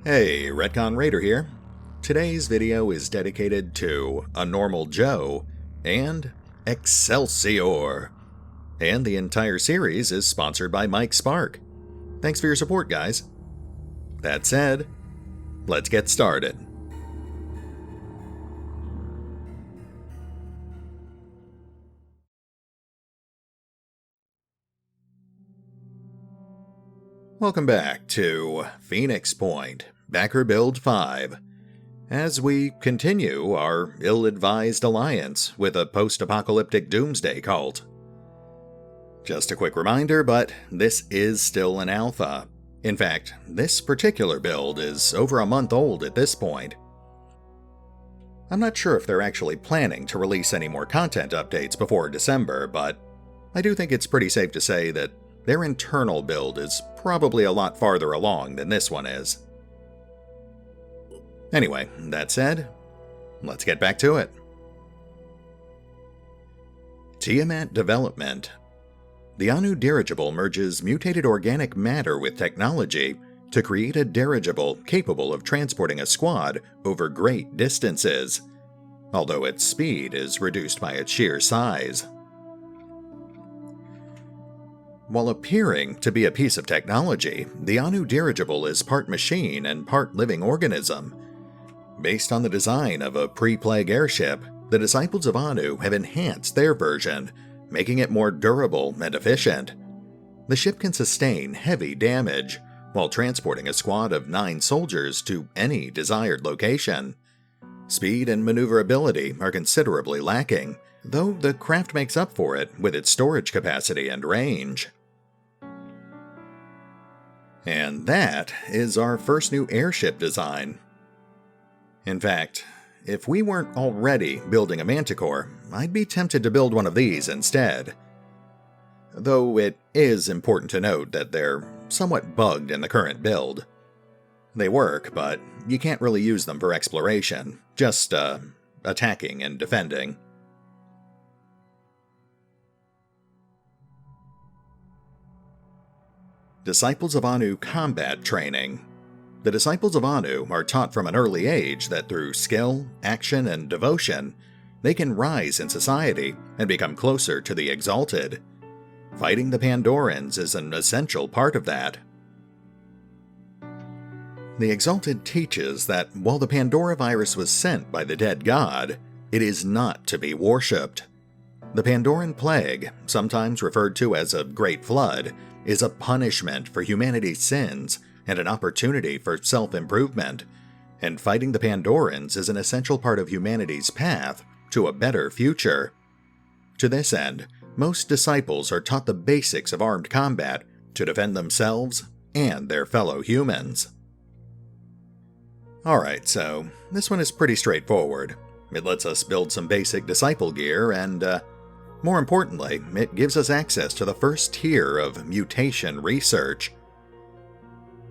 Hey, RetconRaider here. Today's video is dedicated to a normal Joe and Exsellsior. And the entire series is sponsored by Mike Spark. Thanks for your support, guys. That said, let's get started. Welcome back to Phoenix Point, Backer Build 5, as we continue our ill-advised alliance with a post-apocalyptic doomsday cult. Just a quick reminder, but this is still an alpha. In fact, this particular build is over a month old at this point. I'm not sure if they're actually planning to release any more content updates before December, but I do think it's pretty safe to say that their internal build is probably a lot farther along than this one is. Anyway, that said, let's get back to it. Tiamat Development. The Anu dirigible merges mutated organic matter with technology to create a dirigible capable of transporting a squad over great distances, although its speed is reduced by its sheer size. While appearing to be a piece of technology, the Anu dirigible is part machine and part living organism. Based on the design of a pre-plague airship, the Disciples of Anu have enhanced their version, making it more durable and efficient. The ship can sustain heavy damage, while transporting a squad of 9 soldiers to any desired location. Speed and maneuverability are considerably lacking, though the craft makes up for it with its storage capacity and range. And that is our first new airship design. In fact, if we weren't already building a Manticore, I'd be tempted to build one of these instead. Though it is important to note that they're somewhat bugged in the current build. They work, but you can't really use them for exploration, just attacking and defending. Disciples of Anu Combat Training. The Disciples of Anu are taught from an early age that through skill, action, and devotion, they can rise in society and become closer to the Exalted. Fighting the Pandorans is an essential part of that. The Exalted teaches that while the Pandora virus was sent by the dead god, it is not to be worshipped. The Pandoran Plague, sometimes referred to as a Great Flood, is a punishment for humanity's sins and an opportunity for self-improvement, and fighting the Pandorans is an essential part of humanity's path to a better future. To this end, most disciples are taught the basics of armed combat to defend themselves and their fellow humans. Alright, so this one is pretty straightforward. It lets us build some basic disciple gear and, more importantly, it gives us access to the first tier of mutation research.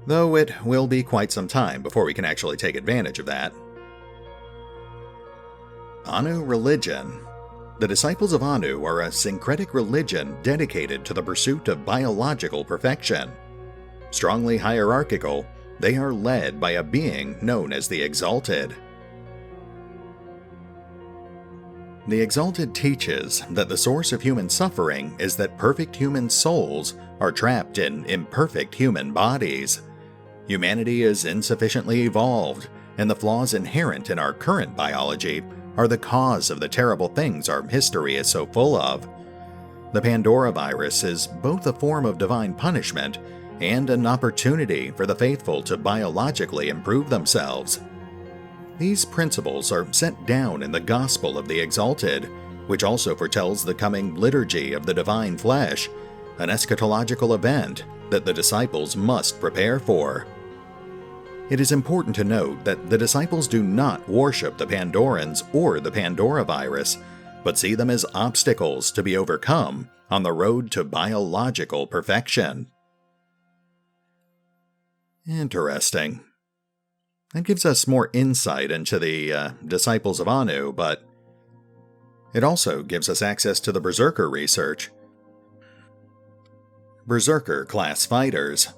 Though it will be quite some time before we can actually take advantage of that. Anu Religion. The Disciples of Anu are a syncretic religion dedicated to the pursuit of biological perfection. Strongly hierarchical, they are led by a being known as the Exalted. The Exalted teaches that the source of human suffering is that perfect human souls are trapped in imperfect human bodies. Humanity is insufficiently evolved, and the flaws inherent in our current biology are the cause of the terrible things our history is so full of. The Pandora virus is both a form of divine punishment and an opportunity for the faithful to biologically improve themselves. These principles are set down in the Gospel of the Exalted, which also foretells the coming liturgy of the divine flesh, an eschatological event that the disciples must prepare for. It is important to note that the disciples do not worship the Pandorans or the Pandora virus, but see them as obstacles to be overcome on the road to biological perfection. Interesting. That gives us more insight into the Disciples of Anu, but it also gives us access to the Berserker research. Berserker class fighters.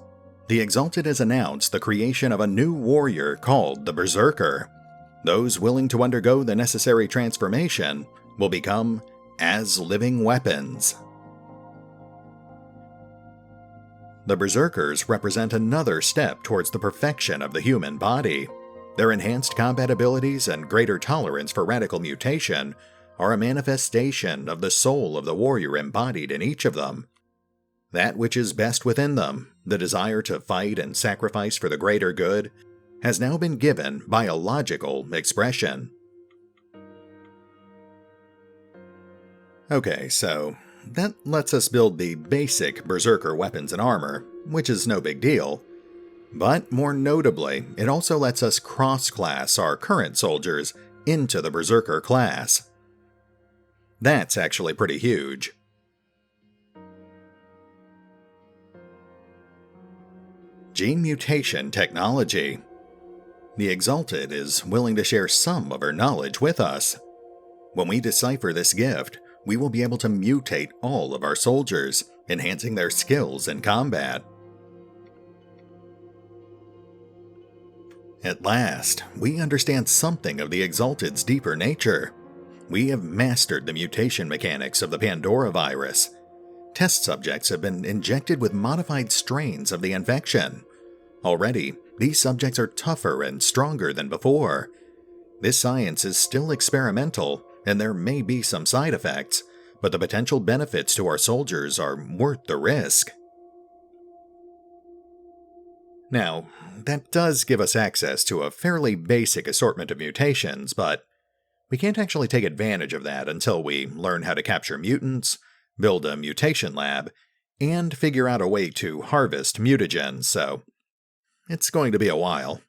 the Exalted has announced the creation of a new warrior called the Berserker. Those willing to undergo the necessary transformation will become as living weapons. The Berserkers represent another step towards the perfection of the human body. Their enhanced combat abilities and greater tolerance for radical mutation are a manifestation of the soul of the warrior embodied in each of them. That which is best within them, the desire to fight and sacrifice for the greater good, has now been given biological expression. Okay, so that lets us build the basic Berserker weapons and armor, which is no big deal. But more notably, it also lets us cross-class our current soldiers into the Berserker class. That's actually pretty huge. Gene mutation technology. The Exalted is willing to share some of her knowledge with us. When we decipher this gift, we will be able to mutate all of our soldiers, enhancing their skills in combat. At last, we understand something of the Exalted's deeper nature. We have mastered the mutation mechanics of the Pandora virus. Test subjects have been injected with modified strains of the infection. Already, these subjects are tougher and stronger than before. This science is still experimental, and there may be some side effects, but the potential benefits to our soldiers are worth the risk. Now, that does give us access to a fairly basic assortment of mutations, but we can't actually take advantage of that until we learn how to capture mutants, build a mutation lab, and figure out a way to harvest mutagens, so it's going to be a while.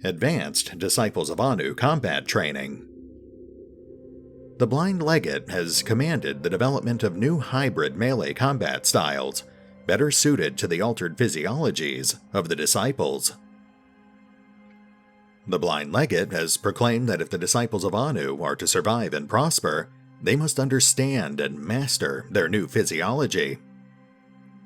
Advanced Disciples of Anu combat training. The Blind Legate has commanded the development of new hybrid melee combat styles, better suited to the altered physiologies of the disciples. The Blind Legate has proclaimed that if the Disciples of Anu are to survive and prosper, they must understand and master their new physiology.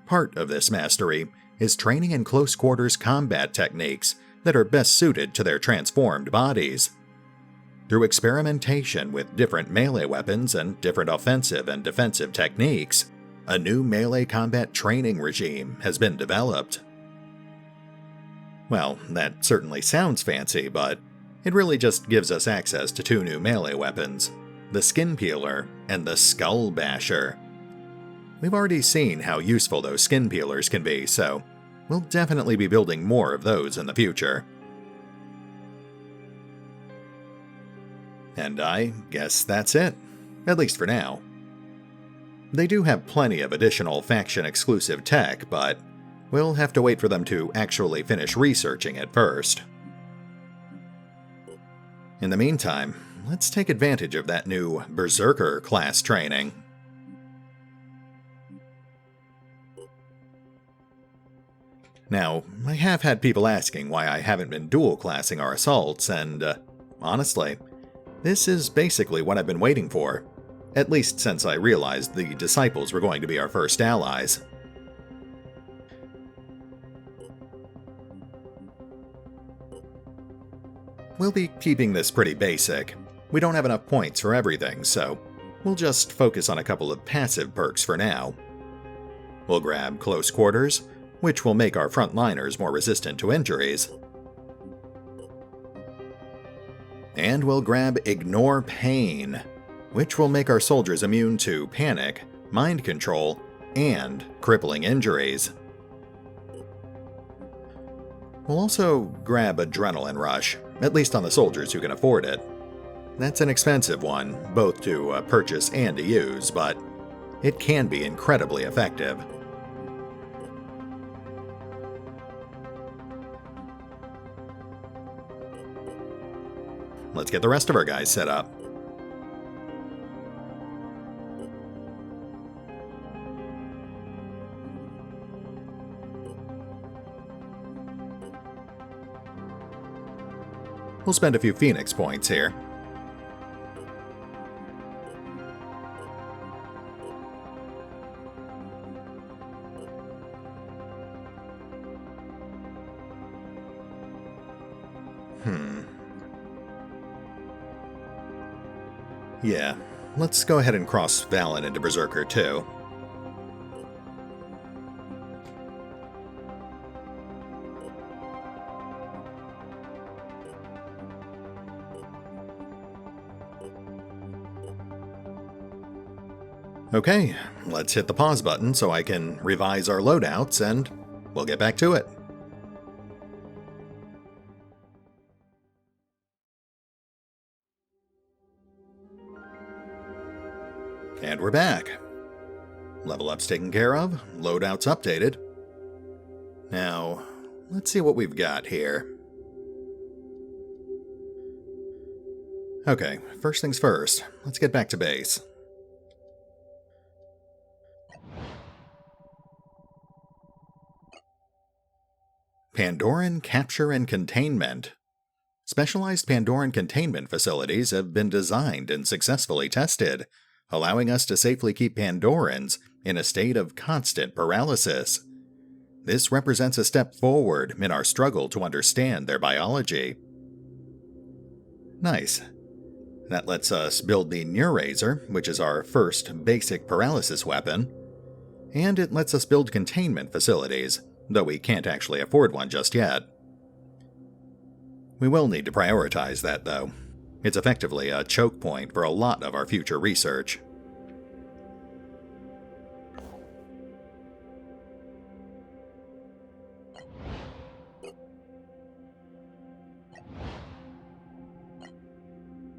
Part of this mastery is training in close-quarters combat techniques that are best suited to their transformed bodies. Through experimentation with different melee weapons and different offensive and defensive techniques, a new melee combat training regime has been developed. Well, that certainly sounds fancy, but it really just gives us access to two new melee weapons, the Skin Peeler and the Skull Basher. We've already seen how useful those skin peelers can be, so we'll definitely be building more of those in the future. And I guess that's it, at least for now. They do have plenty of additional faction-exclusive tech, but we'll have to wait for them to actually finish researching it first. In the meantime, let's take advantage of that new Berserker class training. Now, I have had people asking why I haven't been dual-classing our assaults, and honestly, this is basically what I've been waiting for, at least since I realized the Disciples were going to be our first allies. We'll be keeping this pretty basic. We don't have enough points for everything, so we'll just focus on a couple of passive perks for now. We'll grab Close Quarters, which will make our frontliners more resistant to injuries. And we'll grab Ignore Pain, which will make our soldiers immune to panic, mind control, and crippling injuries. We'll also grab Adrenaline Rush, at least on the soldiers who can afford it. That's an expensive one, both to purchase and to use, but it can be incredibly effective. Let's get the rest of our guys set up. We'll spend a few Phoenix points here. Yeah, let's go ahead and cross Valen into Berserker too. Okay, let's hit the pause button so I can revise our loadouts and we'll get back to it. And we're back. Level up's taken care of, loadout's updated. Now, let's see what we've got here. Okay, first things first, let's get back to base. Pandoran Capture and Containment. Specialized Pandoran containment facilities have been designed and successfully tested, allowing us to safely keep Pandorans in a state of constant paralysis. This represents a step forward in our struggle to understand their biology. Nice. That lets us build the Neurazer, which is our first basic paralysis weapon, and it lets us build containment facilities, though we can't actually afford one just yet. We will need to prioritize that, though. It's effectively a choke point for a lot of our future research.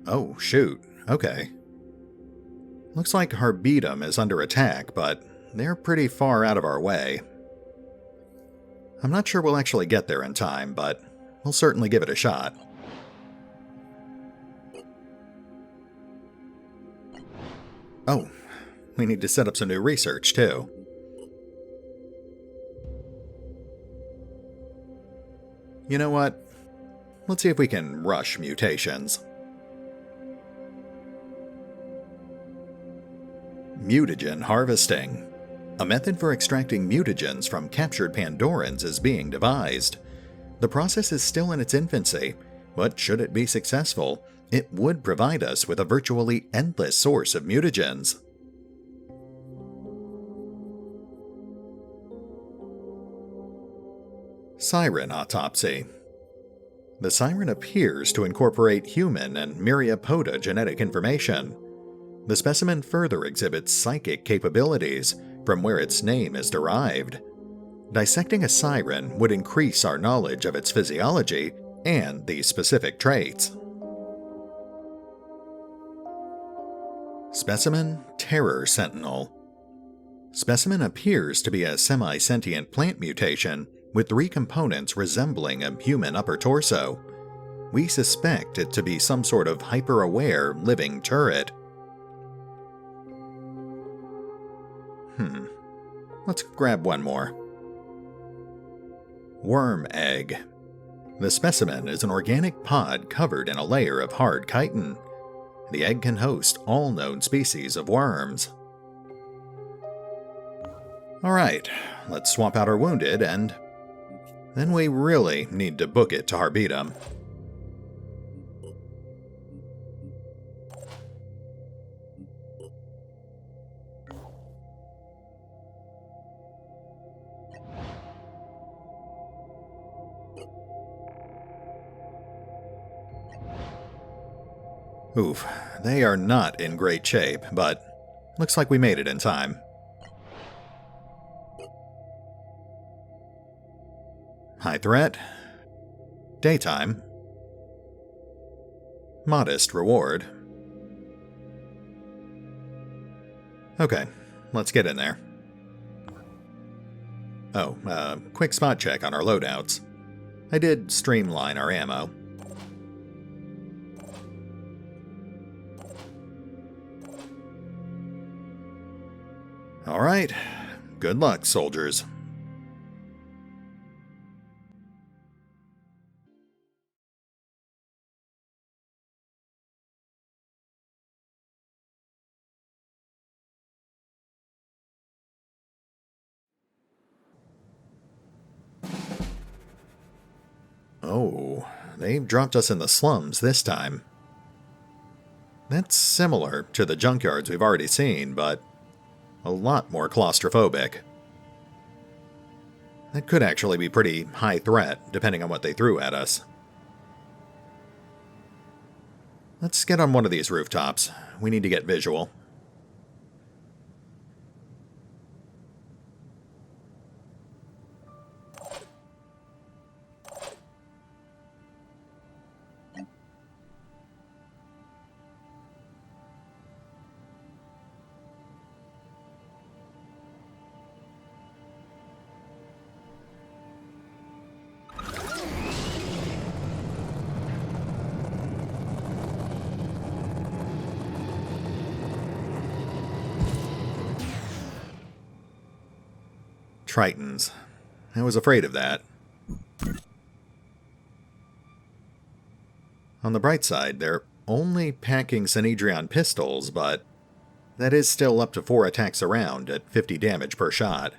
Oh, shoot. Okay. Looks like Harbetum is under attack, but they're pretty far out of our way. I'm not sure we'll actually get there in time, but we'll certainly give it a shot. Oh, we need to set up some new research, too. You know what? Let's see if we can rush mutations. Mutagen Harvesting. A method for extracting mutagens from captured Pandorans is being devised. The process is still in its infancy, but should it be successful, it would provide us with a virtually endless source of mutagens. Siren Autopsy. The Siren appears to incorporate human and myriapoda genetic information. The specimen further exhibits psychic capabilities, from where its name is derived. Dissecting a siren would increase our knowledge of its physiology and the specific traits. Specimen Terror Sentinel. Specimen appears to be a semi-sentient plant mutation with 3 components resembling a human upper torso. We suspect it to be some sort of hyper-aware living turret. Let's grab one more. Worm Egg. The specimen is an organic pod covered in a layer of hard chitin. The egg can host all known species of worms. Alright, let's swap out our wounded, and then we really need to book it to Harbetum. Oof, they are not in great shape, but looks like we made it in time. High threat. Daytime. Modest reward. Okay, let's get in there. Oh, quick spot check on our loadouts. I did streamline our ammo. Alright, good luck, soldiers. Oh, they've dropped us in the slums this time. That's similar to the junkyards we've already seen, but a lot more claustrophobic. That could actually be pretty high threat, depending on what they threw at us. Let's get on one of these rooftops. We need to get visual. Tritons. I was afraid of that. On the bright side, they're only packing Synedrion pistols, but that is still up to 4 attacks a round at 50 damage per shot.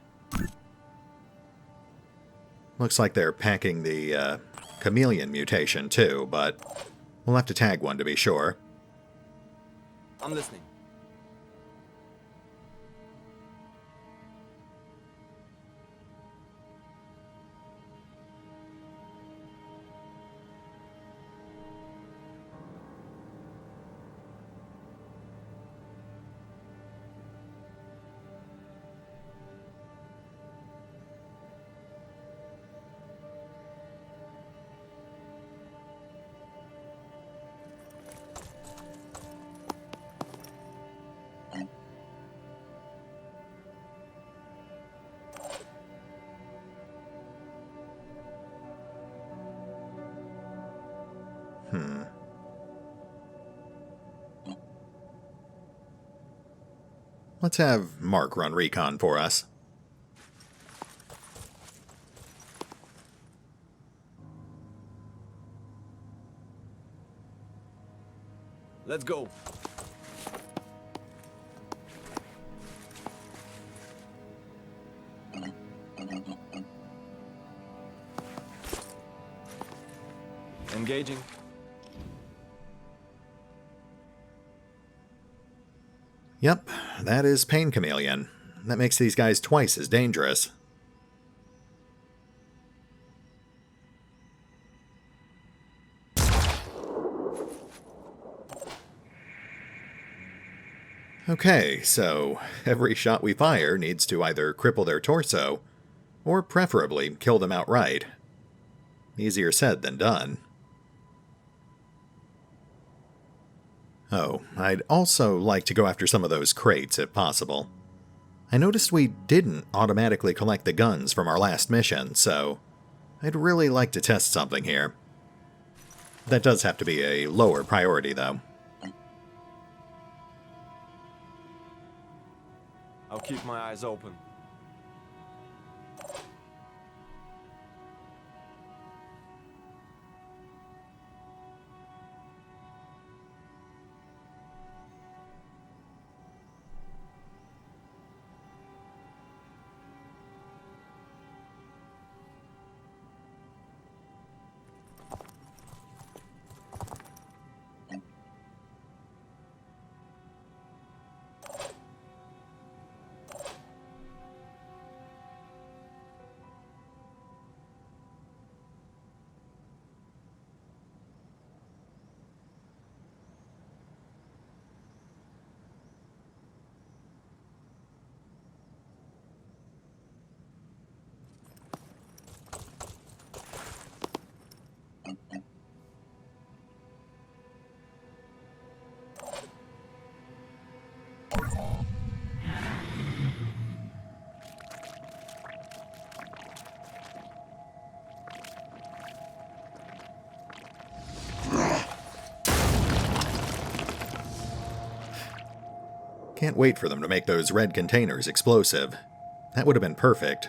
Looks like they're packing the chameleon mutation too, but we'll have to tag one to be sure. I'm listening. Let's have Mark run recon for us. Let's go. Engaging. Yep, that is Pain Chameleon. That makes these guys twice as dangerous. Okay, so every shot we fire needs to either cripple their torso, or preferably kill them outright. Easier said than done. Oh, I'd also like to go after some of those crates if possible. I noticed we didn't automatically collect the guns from our last mission, so I'd really like to test something here. That does have to be a lower priority, though. I'll keep my eyes open. Can't wait for them to make those red containers explosive. That would have been perfect.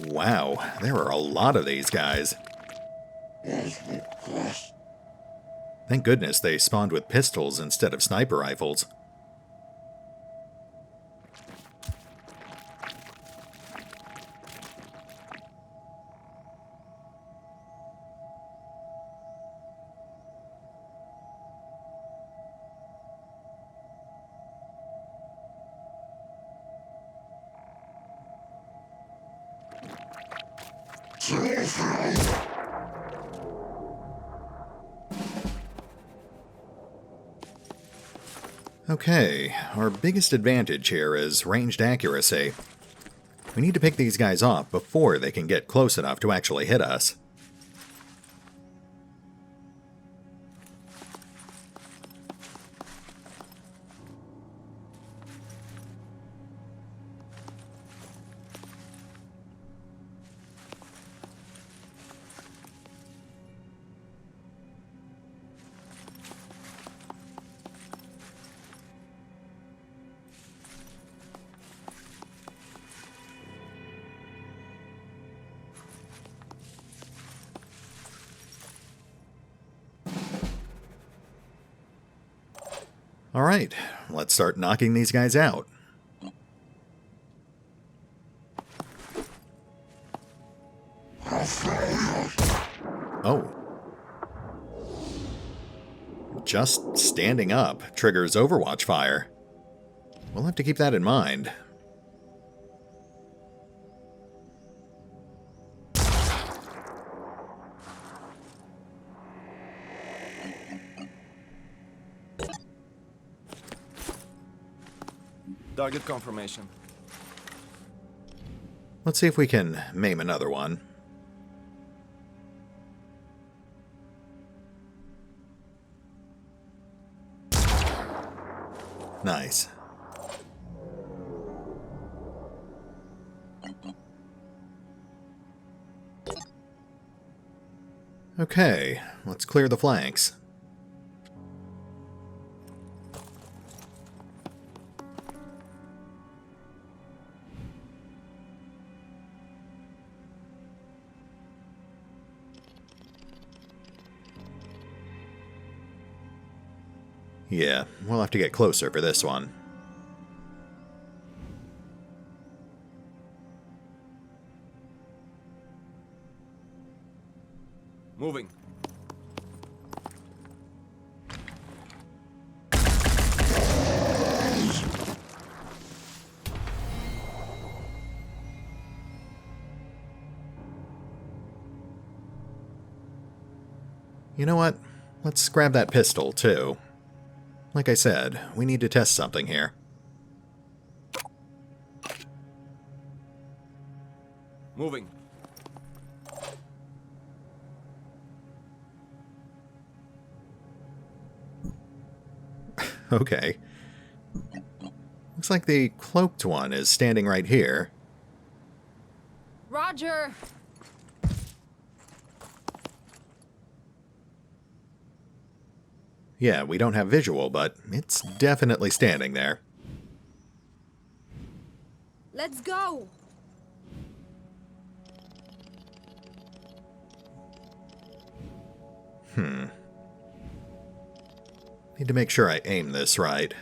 Wow, there are a lot of these guys. Thank goodness they spawned with pistols instead of sniper rifles. Okay, our biggest advantage here is ranged accuracy. We need to pick these guys off before they can get close enough to actually hit us. Alright, let's start knocking these guys out. Oh. Just standing up triggers Overwatch fire. We'll have to keep that in mind. Target confirmation. Let's see if we can maim another one. Nice. Okay, let's clear the flanks. Yeah, we'll have to get closer for this one. Moving. You know what? Let's grab that pistol, too. Like I said, we need to test something here. Moving. Okay. Looks like the cloaked one is standing right here. Roger! Yeah, we don't have visual, but it's definitely standing there. Let's go! Need to make sure I aim this right.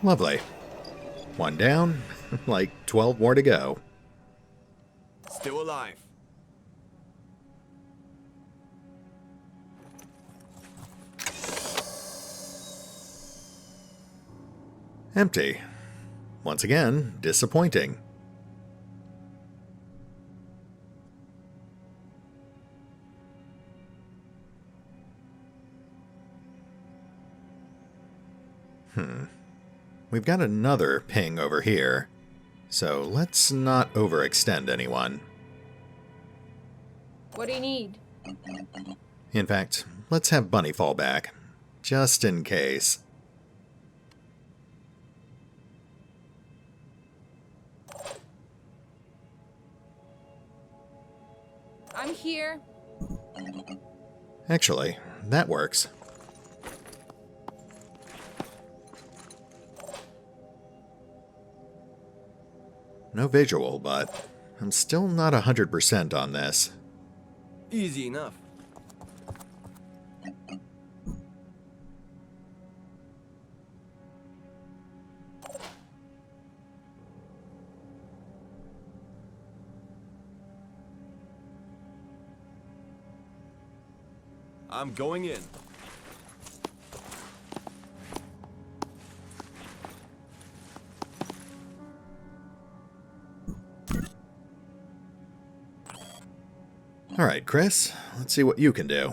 Lovely. One down, like 12 more to go. Still alive. Empty. Once again, disappointing. we've got another ping over here, so let's not overextend anyone. What do you need? In fact, let's have Bunny fall back, just in case. I'm here. Actually, that works. No visual, but I'm still not 100% on this. Easy enough. I'm going in. Alright, Chris, let's see what you can do.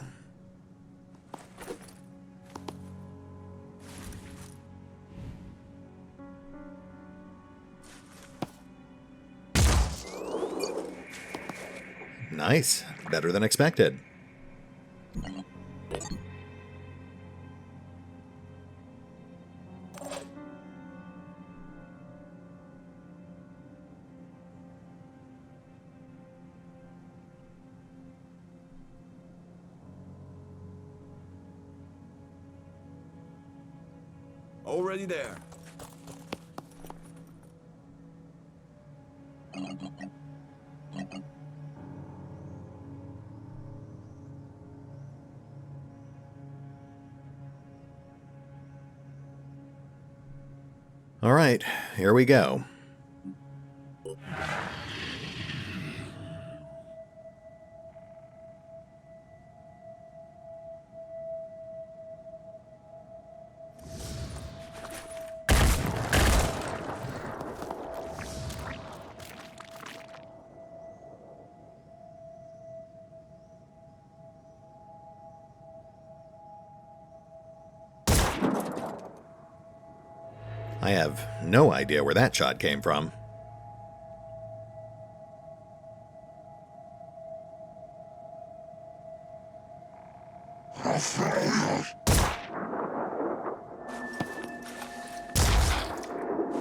Nice. Better than expected. Already there. All right, here we go. I have no idea where that shot came from.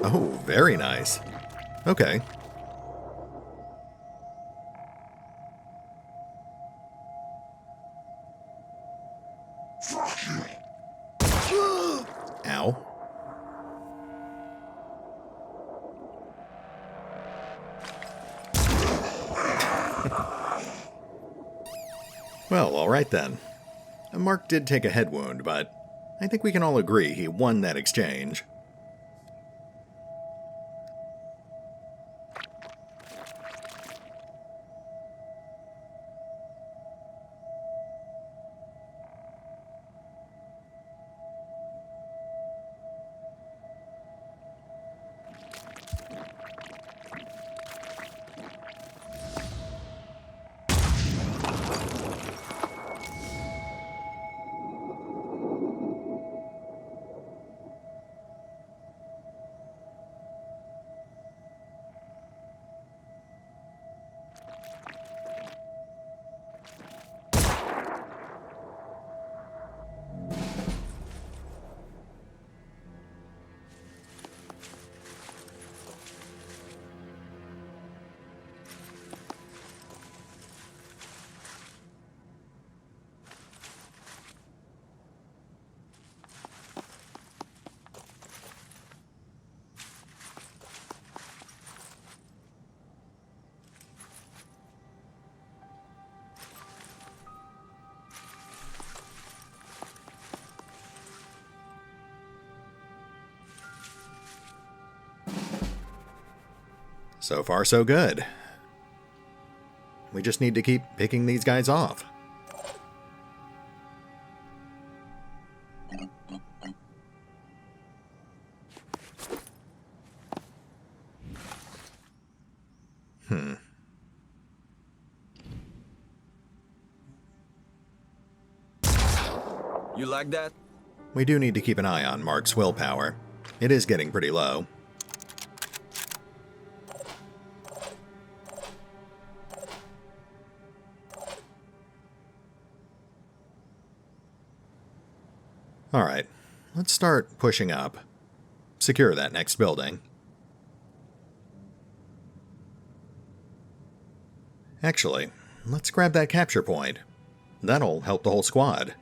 Oh, very nice. Okay. Ow. Well, alright then. Mark did take a head wound, but I think we can all agree he won that exchange. So far, so good. We just need to keep picking these guys off. You like that? We do need to keep an eye on Mark's willpower. It is getting pretty low. Alright, let's start pushing up. Secure that next building. Actually, let's grab that capture point. That'll help the whole squad.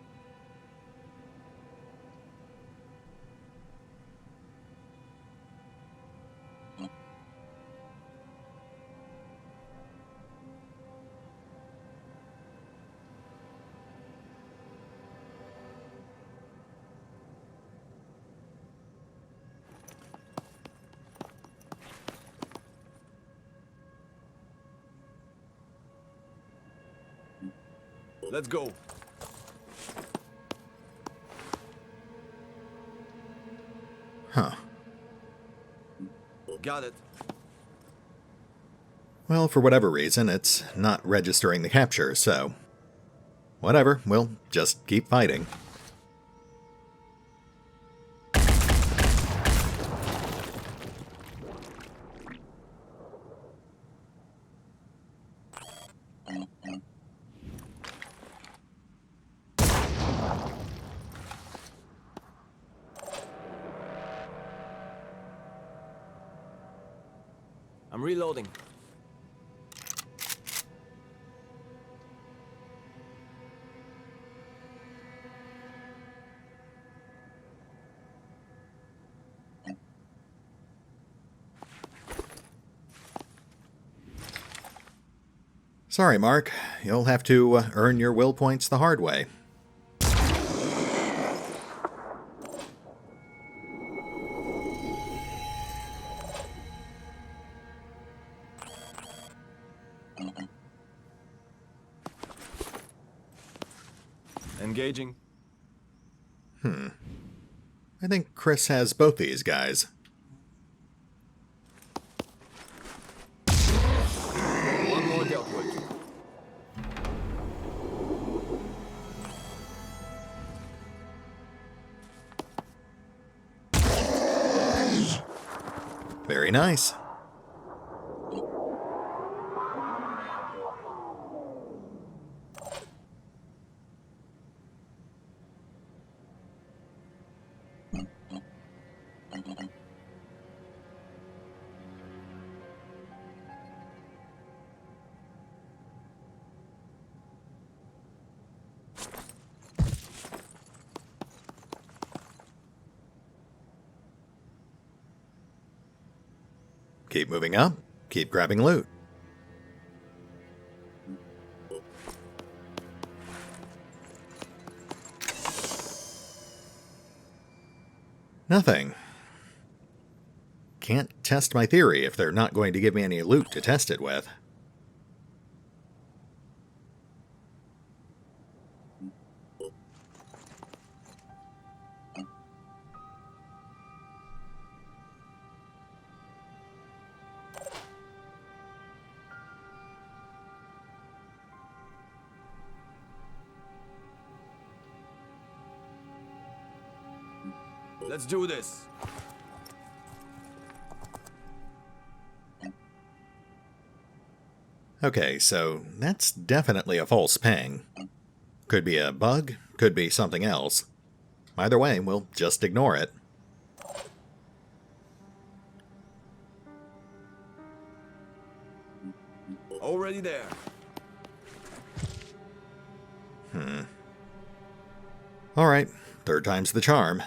Let's go. Huh. Got it. Well, for whatever reason, it's not registering the capture, so... whatever, we'll just keep fighting. I'm reloading. Sorry, Mark. You'll have to earn your will points the hard way. Engaging. I think Chris has both these guys. One more dealt with. Very nice. Keep moving up. Keep grabbing loot. Nothing. Can't test my theory if they're not going to give me any loot to test it with. Let's do this. Okay, so that's definitely a false ping. Could be a bug, could be something else. Either way, we'll just ignore it. Already there. Alright, third time's the charm.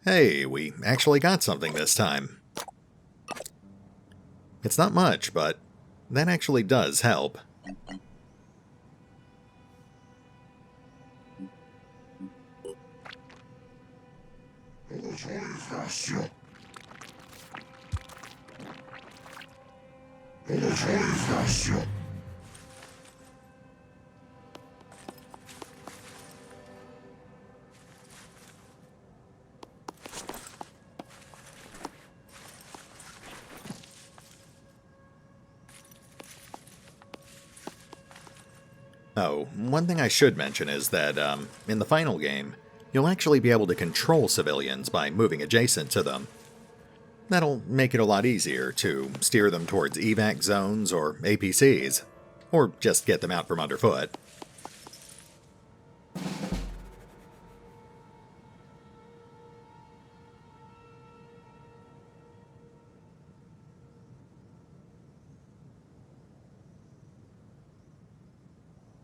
Hey, we actually got something this time. It's not much, but that actually does help. Oh, one thing I should mention is that, in the final game, you'll actually be able to control civilians by moving adjacent to them. That'll make it a lot easier to steer them towards evac zones or APCs, or just get them out from underfoot.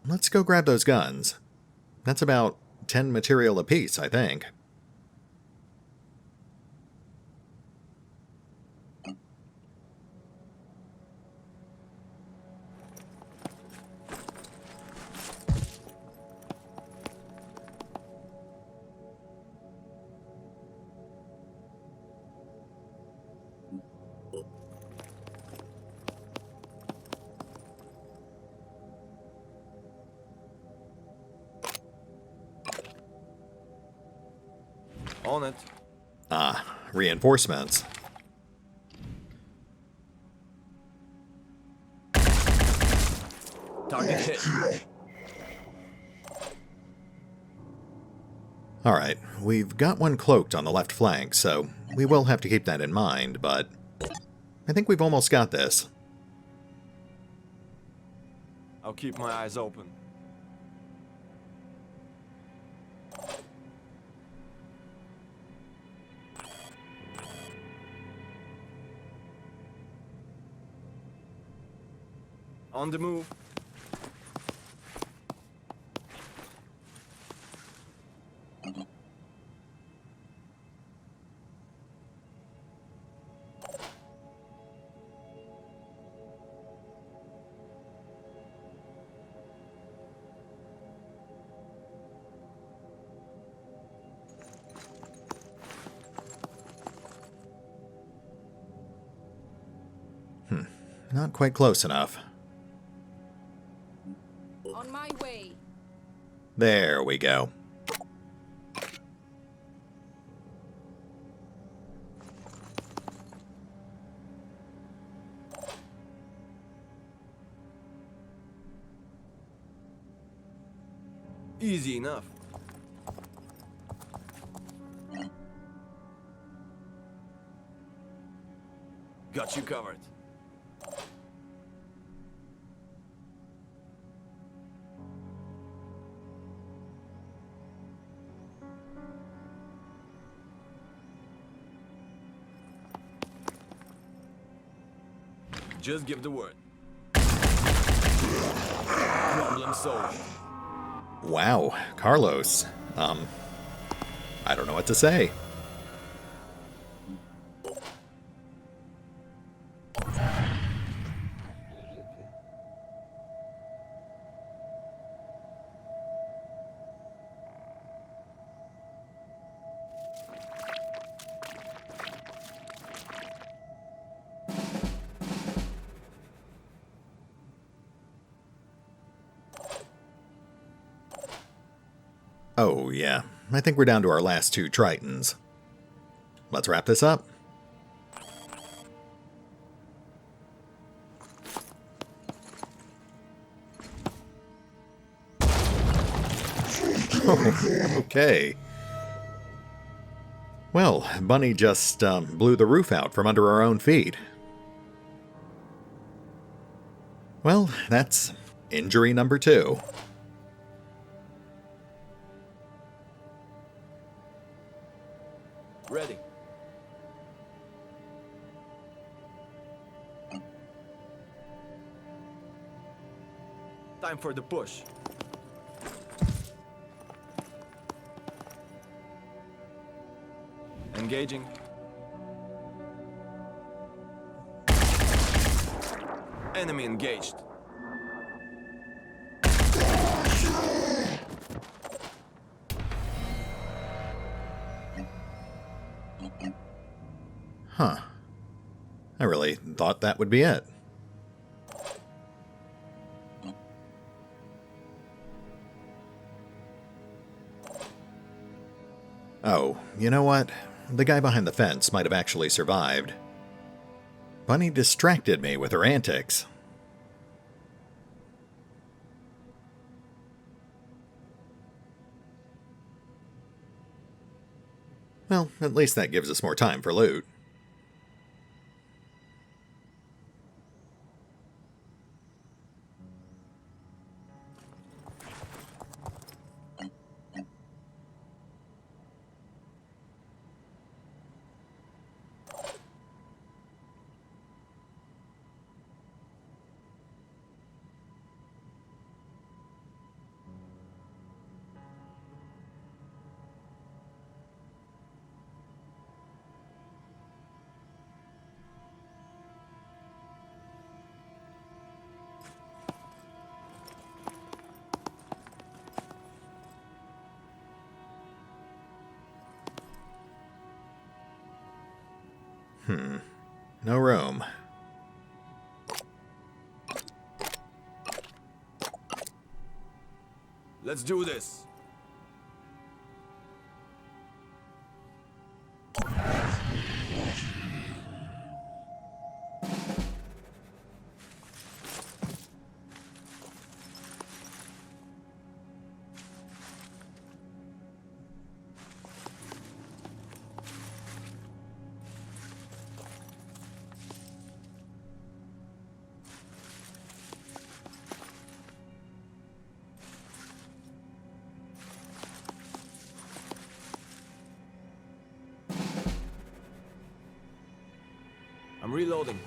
Let's go grab those guns. That's about 10 material apiece, I think. On it. Ah, reinforcements. Target hit. Alright, we've got one cloaked on the left flank, so we will have to keep that in mind, but I think we've almost got this. I'll keep my eyes open. On the move. Not quite close enough. On my way. There we go. Easy enough. Got you covered. Just give the word. Problem solved. Wow, Carlos. I don't know what to say. Oh, yeah. I think we're down to our last two Tritons. Let's wrap this up. Oh, okay. Well, Bunny just blew the roof out from under our own feet. Well, that's injury number 2. Ready. Time for the push. Engaging. Enemy engaged. Huh. I really thought that would be it. Oh, you know what? The guy behind the fence might have actually survived. Bunny distracted me with her antics. Well, at least that gives us more time for loot. No room. Let's do this. I'm reloading.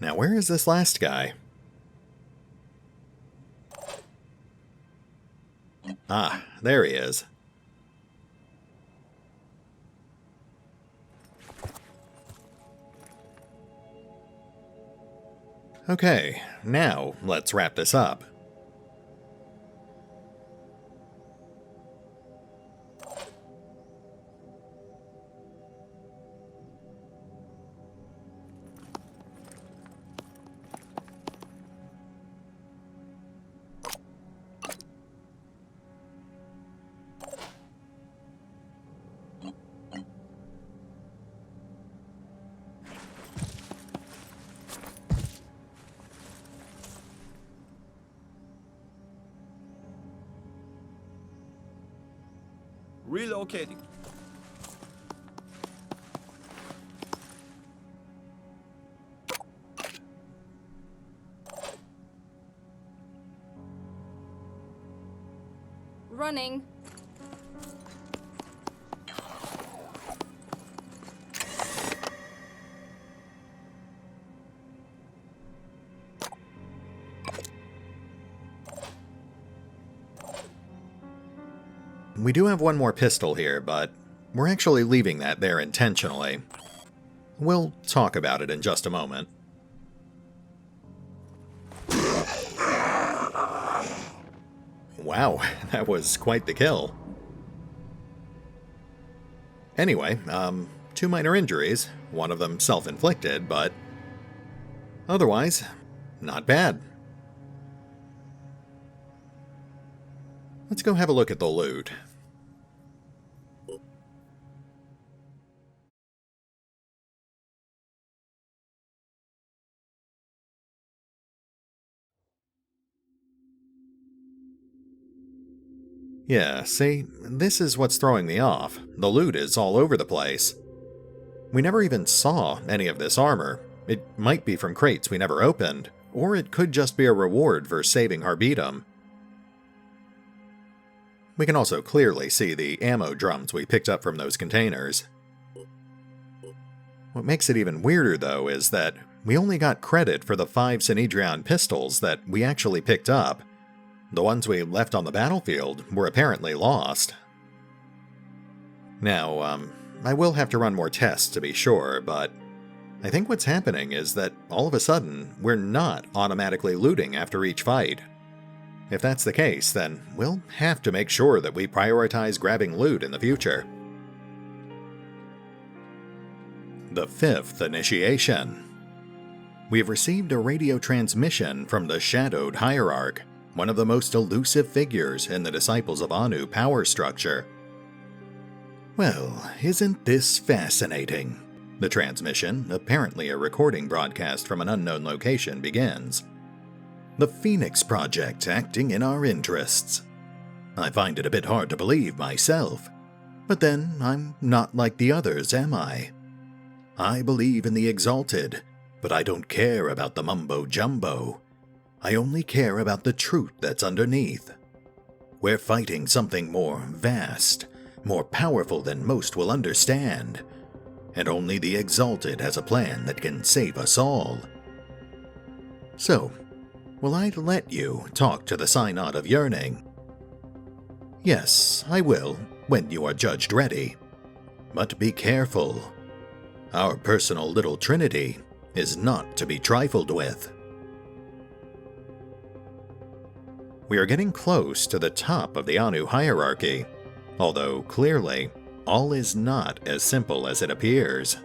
Now where is this last guy? Ah, there he is. Okay, now let's wrap this up. Relocating. Running. We do have one more pistol here, but we're actually leaving that there intentionally. We'll talk about it in just a moment. Wow, that was quite the kill. Anyway, 2 minor injuries, one of them self-inflicted, but otherwise, not bad. Let's go have a look at the loot. Yeah, see, this is what's throwing me off. The loot is all over the place. We never even saw any of this armor. It might be from crates we never opened, or it could just be a reward for saving Harbetum. We can also clearly see the ammo drums we picked up from those containers. What makes it even weirder, though, is that we only got credit for the 5 Synedrion pistols that we actually picked up. The ones we left on the battlefield were apparently lost. Now, I will have to run more tests to be sure, but I think what's happening is that all of a sudden, we're not automatically looting after each fight. If that's the case, then we'll have to make sure that we prioritize grabbing loot in the future. The 5th initiation. We have received a radio transmission from the Shadowed Hierarch, one of the most elusive figures in the Disciples of Anu power structure. Well, isn't this fascinating? The transmission, apparently a recording broadcast from an unknown location, begins. The Phoenix Project acting in our interests. I find it a bit hard to believe myself. But then, I'm not like the others, am I? I believe in the exalted, but I don't care about the mumbo-jumbo. I only care about the truth that's underneath. We're fighting something more vast, more powerful than most will understand, and only the exalted has a plan that can save us all. So, will I let you talk to the Synod of Yearning? Yes, I will, when you are judged ready. But be careful. Our personal little trinity is not to be trifled with. We are getting close to the top of the Anu hierarchy, although clearly, all is not as simple as it appears.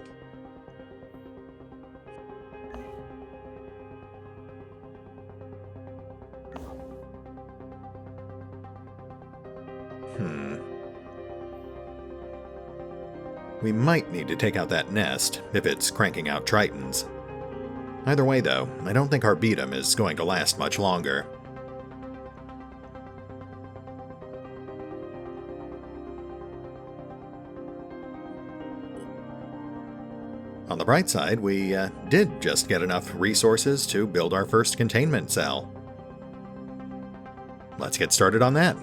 We might need to take out that nest if it's cranking out Tritons. Either way though, I don't think Arboretum is going to last much longer. On the bright side, we did just get enough resources to build our first containment cell. Let's get started on that.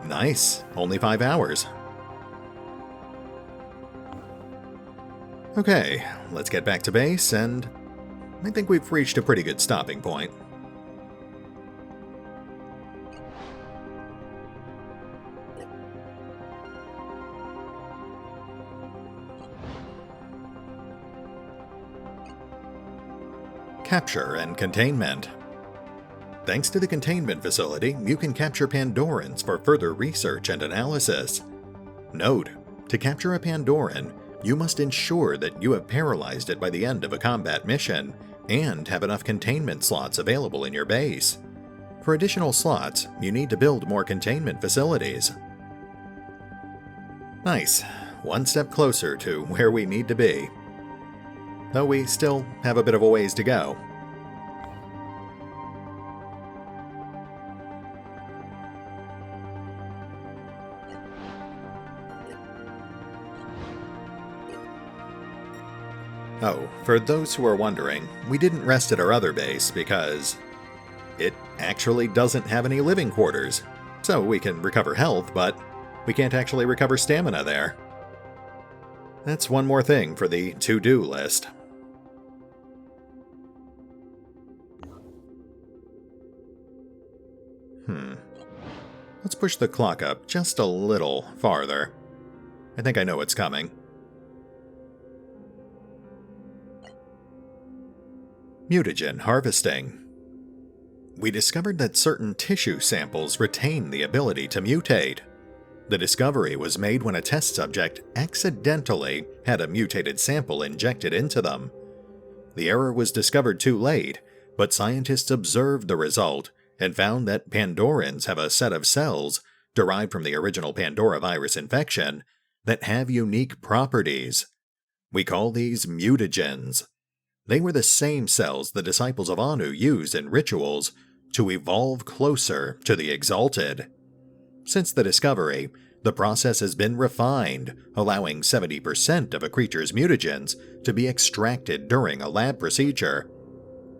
Nice, only 5 hours. Okay, let's get back to base, and I think we've reached a pretty good stopping point. Capture and containment. Thanks to the containment facility, you can capture Pandorans for further research and analysis. Note, to capture a Pandoran, you must ensure that you have paralyzed it by the end of a combat mission, and have enough containment slots available in your base. For additional slots, you need to build more containment facilities. Nice, one step closer to where we need to be. Though we still have a bit of a ways to go. Oh, for those who are wondering, we didn't rest at our other base because it actually doesn't have any living quarters. So we can recover health, but we can't actually recover stamina there. That's one more thing for the to-do list. Let's push the clock up just a little farther. I think I know what's coming. Mutagen Harvesting. We discovered that certain tissue samples retain the ability to mutate. The discovery was made when a test subject accidentally had a mutated sample injected into them. The error was discovered too late, but scientists observed the result and found that Pandorans have a set of cells, derived from the original Pandora virus infection, that have unique properties. We call these mutagens. They were the same cells the disciples of Anu use in rituals to evolve closer to the exalted. Since the discovery, the process has been refined, allowing 70% of a creature's mutagens to be extracted during a lab procedure.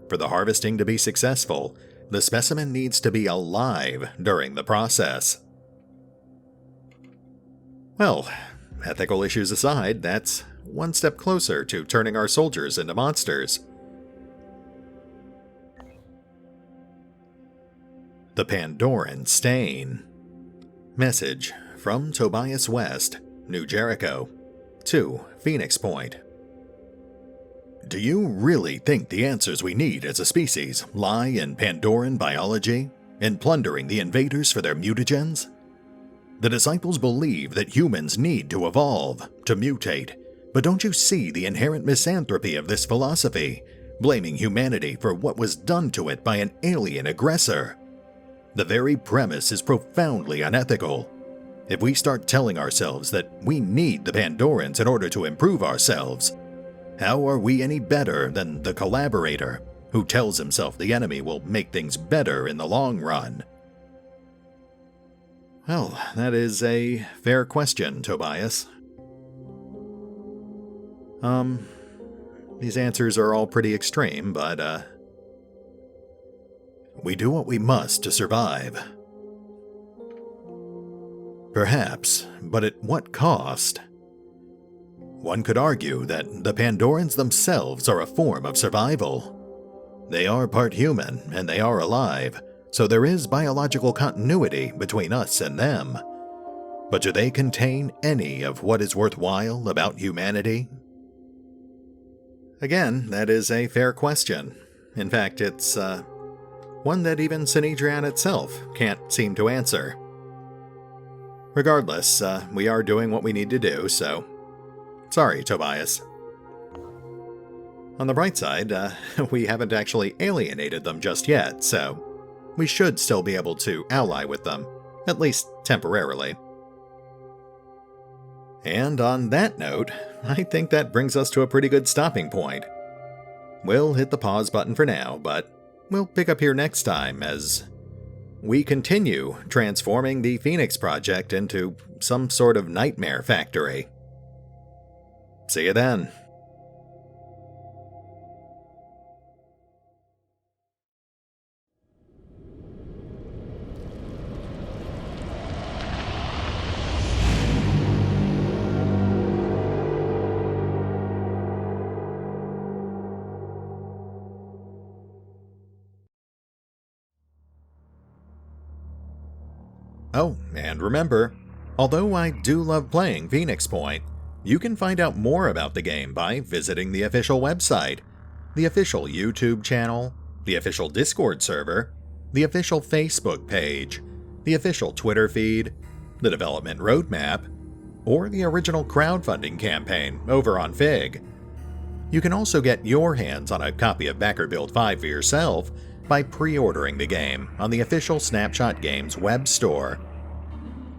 For the harvesting to be successful, the specimen needs to be alive during the process. Well, ethical issues aside, that's one step closer to turning our soldiers into monsters. The Pandoran Stain. Message from Tobias West, New Jericho, to Phoenix Point. Do you really think the answers we need as a species lie in Pandoran biology, in plundering the invaders for their mutagens? The disciples believe that humans need to evolve, to mutate, but don't you see the inherent misanthropy of this philosophy, blaming humanity for what was done to it by an alien aggressor? The very premise is profoundly unethical. If we start telling ourselves that we need the Pandorans in order to improve ourselves, how are we any better than the collaborator, who tells himself the enemy will make things better in the long run? Well, that is a fair question, Tobias. These answers are all pretty extreme, but, we do what we must to survive. Perhaps, but at what cost? One could argue that the Pandorans themselves are a form of survival. They are part human, and they are alive, so there is biological continuity between us and them. But do they contain any of what is worthwhile about humanity? Again, that is a fair question. In fact, it's, one that even Sinedrian itself can't seem to answer. Regardless, we are doing what we need to do, so sorry, Tobias. On the bright side, we haven't actually alienated them just yet, so we should still be able to ally with them, at least temporarily. And on that note, I think that brings us to a pretty good stopping point. We'll hit the pause button for now, but we'll pick up here next time as we continue transforming the Phoenix Project into some sort of nightmare factory. See you then. Oh, and remember, although I do love playing Phoenix Point, you can find out more about the game by visiting the official website, the official YouTube channel, the official Discord server, the official Facebook page, the official Twitter feed, the development roadmap, or the original crowdfunding campaign over on Fig. You can also get your hands on a copy of Backer Build 5 for yourself by pre-ordering the game on the official Snapshot Games web store.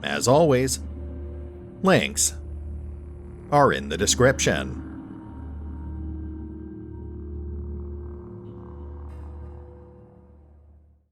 As always, links are in the description.